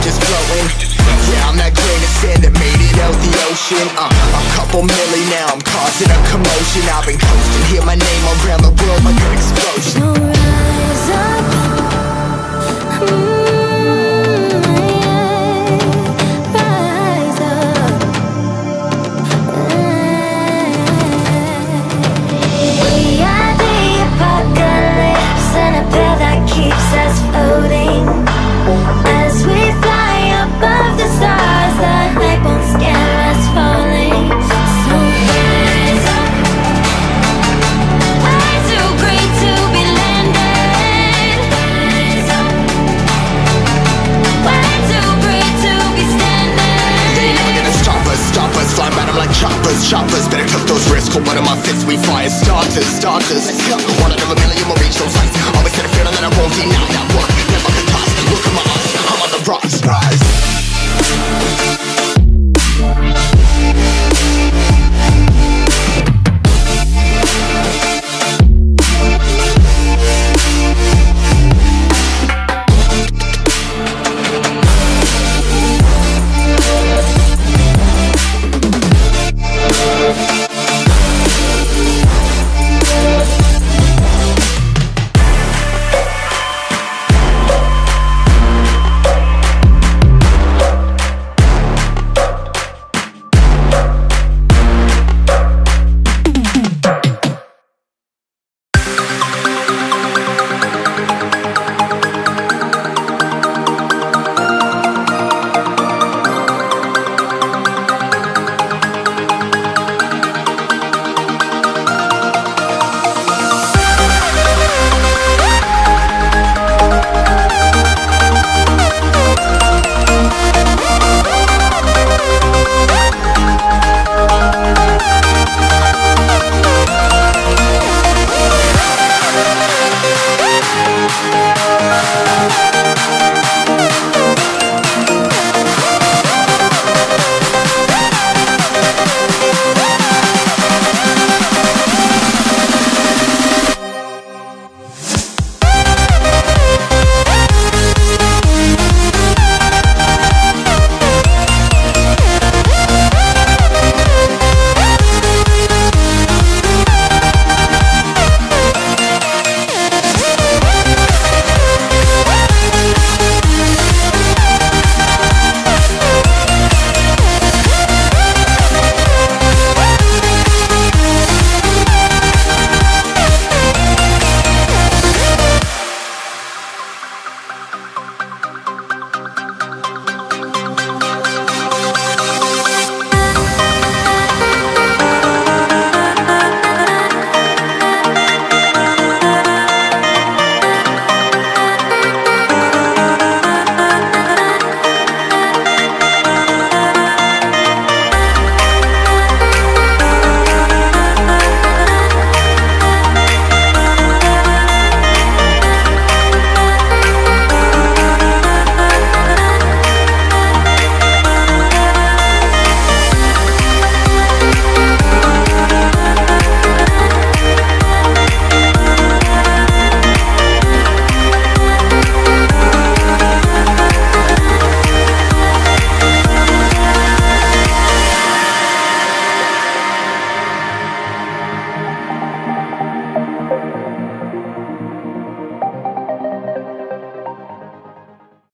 just floating. Yeah, I'm that grain of sand that made it out the ocean. A couple milli now, I'm causing a commotion. I've been coasting, hear my name around the world like an explosion. So rise up, rise up. We are the apocalypse, and a pill that keeps us floating. As we fly above the stars, the hype won't scare us falling. So rise up. Way too great to be landed. Rise up. Way too great to be standing. They ain't never gonna stop us, flying by them like choppers. Better took those risks, hold one of my fists, we fire starters. Let's go, one out of a million.